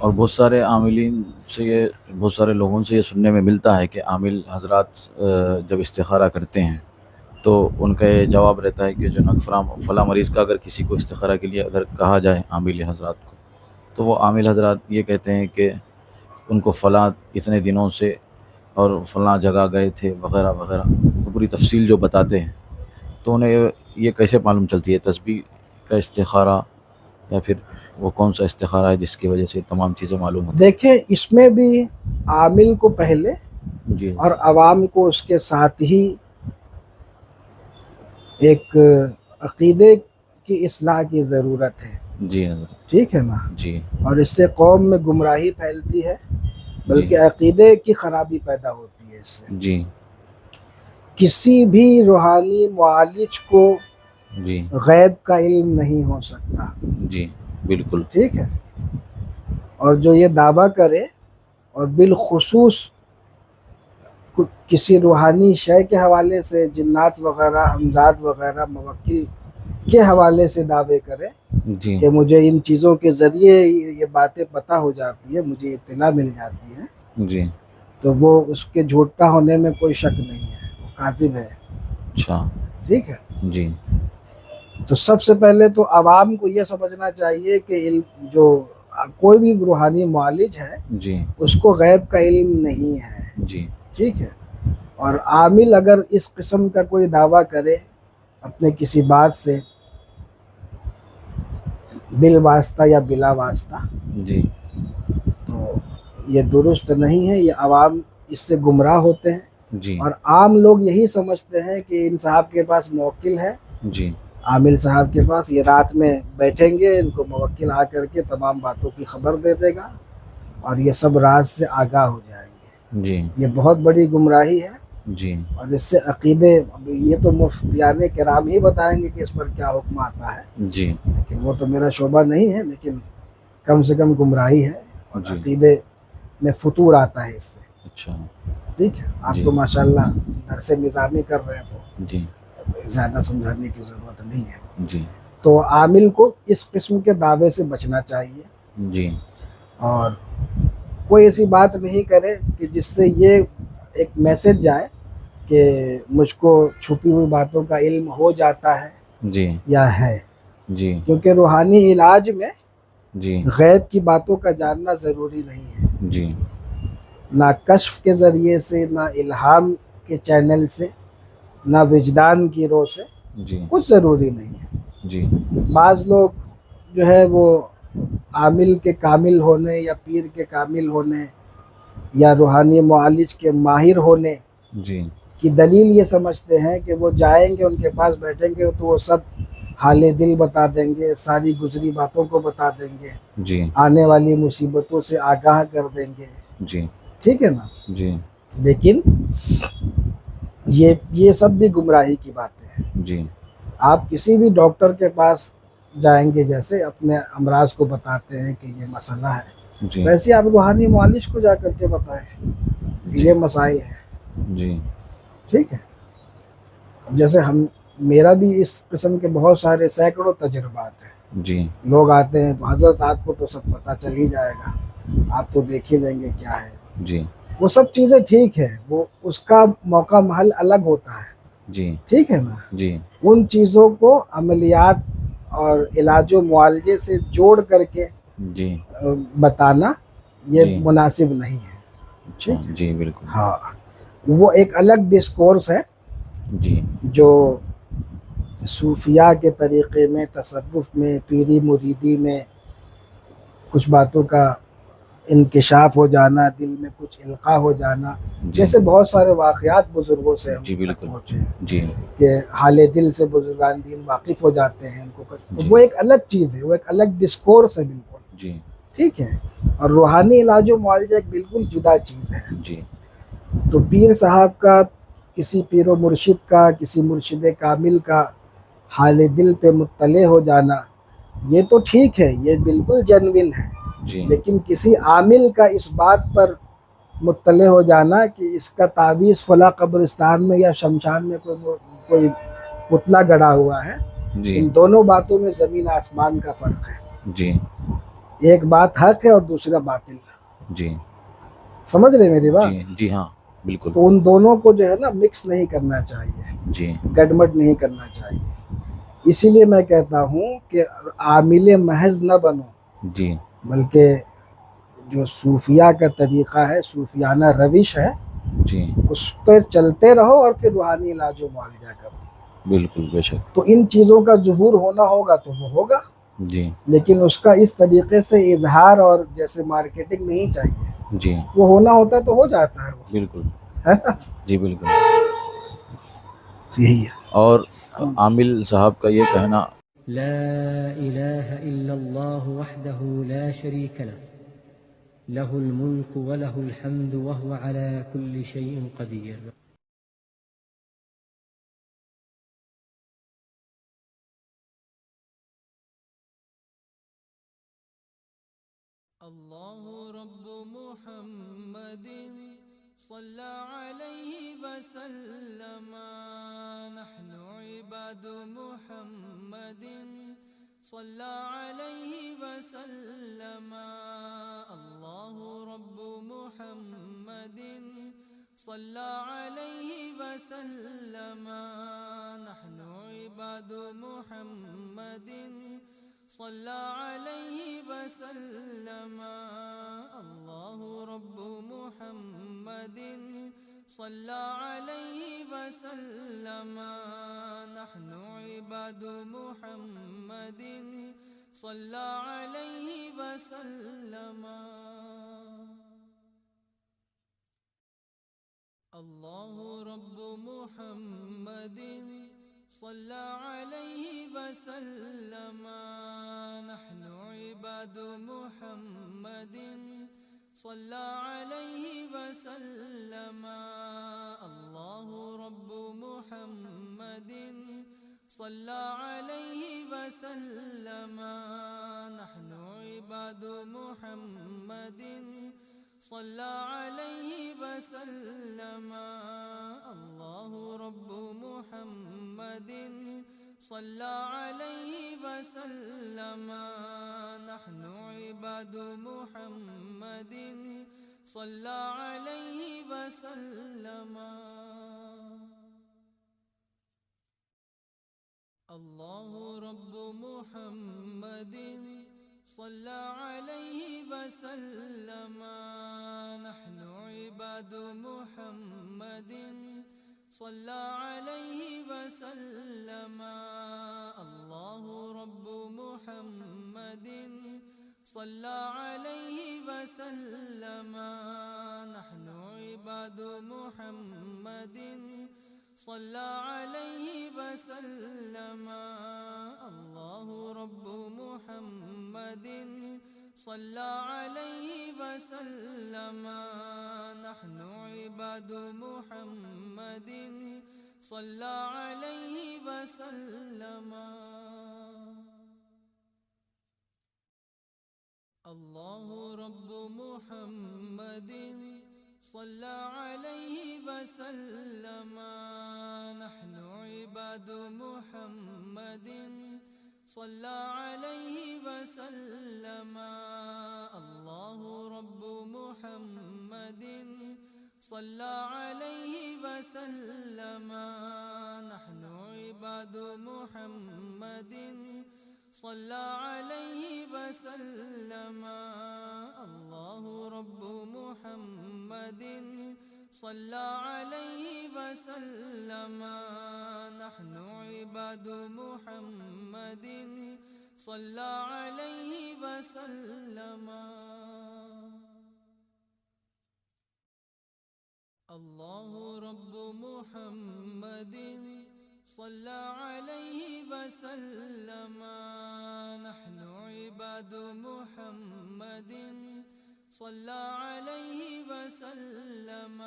اور بہت سارے عاملین سے بہت سارے لوگوں سے یہ سننے میں ملتا ہے کہ عامل حضرات جب استخارہ کرتے ہیں تو ان کا یہ جواب رہتا ہے کہ جناب فلاں مریض کا اگر کسی کو استخارہ کے لیے اگر کہا جائے عامل حضرات کو، تو وہ عامل حضرات یہ کہتے ہیں کہ ان کو فلاں اتنے دنوں سے اور فلاں جگہ گئے تھے وغیرہ وغیرہ، پوری تفصیل جو بتاتے ہیں، تو انہیں یہ کیسے معلوم چلتی ہے تسبیح کا استخارہ یا پھر وہ کون سا استخارہ ہے جس کی وجہ سے تمام چیزیں معلوم ہوتی ہیں؟ دیکھیں اس میں بھی عامل کو پہلے جی اور عوام کو اس کے ساتھ ہی ایک عقیدے کی اصلاح کی ضرورت ہے، جی حضرت ٹھیک ہے نا؟ جی اور اس سے قوم میں گمراہی پھیلتی ہے، جی بلکہ عقیدے کی خرابی پیدا ہوتی ہے اس سے۔ جی کسی بھی روحانی معالج کو جی غیب کا علم نہیں ہو سکتا، جی بالکل ٹھیک ہے؟ اور جو یہ دعویٰ کرے اور بالخصوص کسی روحانی شے کے حوالے سے، جنات وغیرہ، امداد وغیرہ، موکل کے حوالے سے دعوے کرے جی کہ مجھے ان چیزوں کے ذریعے یہ باتیں پتہ ہو جاتی ہے، مجھے اطلاع مل جاتی ہے، جی تو وہ اس کے جھوٹا ہونے میں کوئی شک نہیں ہے، وہ کاذب ہے، اچھا ٹھیک ہے؟ جی تو سب سے پہلے تو عوام کو یہ سمجھنا چاہیے کہ علم جو کوئی بھی روحانی معالج ہے جی اس کو غیب کا علم نہیں ہے، جی ٹھیک ہے؟ اور عامل اگر اس قسم کا کوئی دعویٰ کرے اپنے کسی بات سے بالواسطہ یا بلا واسطہ، جی تو یہ درست نہیں ہے، یہ عوام اس سے گمراہ ہوتے ہیں۔ جی اور عام لوگ یہی سمجھتے ہیں کہ ان صاحب کے پاس موکل ہے، جی عامل صاحب کے پاس، یہ رات میں بیٹھیں گے، ان کو موکل آ کر کے تمام باتوں کی خبر دے دے گا اور یہ سب راز سے آگاہ ہو جائیں گے۔ جی یہ بہت بڑی گمراہی ہے، جی اور اس سے عقیدے، اب یہ تو مفتیان کرام ہی بتائیں گے کہ اس پر کیا حکم آتا ہے، جی لیکن وہ تو میرا شعبہ نہیں ہے، لیکن کم سے کم گمراہی ہے اور جی عقیدے میں فطور آتا ہے اس سے، اچھا ٹھیک ہے؟ آپ جی تو ماشاءاللہ درس نظامی کر رہے ہیں تو جی زیادہ سمجھانے کی ضرورت نہیں ہے۔ جی تو عامل کو اس قسم کے دعوے سے بچنا چاہیے، جی اور کوئی ایسی بات نہیں کرے کہ جس سے یہ ایک میسج جائے کہ مجھ کو چھپی ہوئی باتوں کا علم ہو جاتا ہے جی یا ہے، جی کیونکہ روحانی علاج میں جی غیب کی باتوں کا جاننا ضروری نہیں ہے، جی نہ کشف کے ذریعے سے، نہ الہام کے چینل سے، نہ وجدان کی رو سے، جی کچھ ضروری نہیں ہے۔ جی بعض لوگ جو ہے وہ عامل کے کامل ہونے یا پیر کے کامل ہونے یا روحانی معالج کے ماہر ہونے جی کی دلیل یہ سمجھتے ہیں کہ وہ جائیں گے، ان کے پاس بیٹھیں گے تو وہ سب حال دل بتا دیں گے، ساری گزری باتوں کو بتا دیں گے، جی آنے والی مصیبتوں سے آگاہ کر دیں گے، جی ٹھیک ہے نا؟ جی لیکن یہ سب بھی گمراہی کی باتیں ہیں۔ جی آپ کسی بھی ڈاکٹر کے پاس جائیں گے، جیسے اپنے امراض کو بتاتے ہیں کہ یہ مسئلہ ہے، جی ویسے آپ روحانی معالج کو جا کر کے بتائیں کہ جی یہ مسائل ہیں، جی ٹھیک ہے؟ جیسے میرا بھی اس قسم کے بہت سارے سینکڑوں تجربات ہیں، جی لوگ آتے ہیں تو حضرت آپ کو تو سب پتہ چل ہی جائے گا، آپ تو دیکھ ہی لیں گے کیا ہے، جی وہ سب چیزیں ٹھیک ہے، وہ اس کا موقع محل الگ ہوتا ہے، جی ٹھیک ہے نا؟ جی ان چیزوں کو عملیات اور علاج و معالجے سے جوڑ کر کے جی بتانا یہ جی مناسب نہیں ہے، اچھا ٹھیک ہے؟ جی بالکل ہاں، وہ ایک الگ ڈسکورس ہے جی جو صوفیاء کے طریقے میں، تصوف میں، پیری مریدی میں کچھ باتوں کا انکشاف ہو جانا، دل میں کچھ القاء ہو جانا، جی جیسے بہت سارے واقعات بزرگوں سے ہم جی تک بالکل پہنچے ہیں جی کہ حال دل سے بزرگان دین واقف ہو جاتے ہیں، ان کو تو جی وہ ایک الگ چیز ہے، وہ ایک الگ ڈسکورس ہے بالکل، جی ٹھیک ہے؟ اور روحانی علاج و معالجہ ایک بالکل جدا چیز ہے۔ جی تو پیر صاحب کا، کسی پیر و مرشد کا، کسی مرشد کامل کا حال دل پہ مطلع ہو جانا یہ تو ٹھیک ہے، یہ بالکل جینوین ہے، جی لیکن کسی عامل کا اس بات پر مطلع ہو جانا کہ اس کا تعویذ فلاں قبرستان میں یا شمشان میں کوئی پتلا گڑا ہوا ہے، جی ان دونوں باتوں میں زمین آسمان کا فرق ہے۔ جی ایک بات حق ہے اور دوسرا باطل. جی سمجھ رہے میری بات؟ جی جی ہاں بالکل. تو ان دونوں کو جو ہے نا مکس نہیں کرنا چاہیے، جی گڈمڈ نہیں کرنا چاہیے. اسی لیے میں کہتا ہوں کہ عامل محض نہ بنو، جی بلکہ جو صوفیہ کا طریقہ ہے، صوفیانہ روش ہے، جی اس پہ چلتے رہو اور پھر روحانی علاج و معالجہ کرو. بالکل بے شک. تو ان چیزوں کا ظہور ہونا ہوگا تو وہ ہوگا، جی لیکن اس کا اس طریقے سے اظہار اور جیسے مارکیٹنگ نہیں چاہیے. جی وہ ہونا ہوتا ہے تو ہو جاتا ہے وہ، بالکل. ہے نا؟ جی بالکل. یہی ہے. اور عامل صاحب کا یہ کہنا لا إله إلا الله وحده لا شريك له له الملك وله الحمد وهو على كل شيء قدير. الله رب محمد صلى عليه وسلم، نحن عباد محمد صلى عليه وسلم. الله رب محمد صلى عليه وسلم، نحن عباد محمد صلى عليه وسلم. الله رب محمد صلى عليه وسلم، نحن عباد محمد صلى عليه وسلم. الله رب محمد صلى عليه وسلم، نحن عباد محمد صلى عليه وسلم. الله رب محمد صلى عليه وسلم، نحن عباد محمد صلى عليه وسلم. الله رب محمد صلى عليه وسلم، نحن عباد محمد صلى عليه وسلم. الله رب محمد صلى عليه وسلم، نحن عباد محمد صلى عليه وسلم. الله رب محمد صلى عليه وسلم، نحن عباد محمد صلى عليه وسلم. الله رب محمد صلى عليه وسلم، نحن عباد محمد صلى عليه وسلم. الله رب محمد صلى عليه وسلم، نحن عباد محمد صلى عليه وسلم. الله رب محمد صلى عليه وسلم، نحن عباد محمد صلى عليه وسلم. الله رب محمد صلى عليه وسلم، نحن عباد محمد صلى عليه وسلم. الله رب محمد صلى عليه وسلم، نحن عباد محمد صلى عليه وسلم.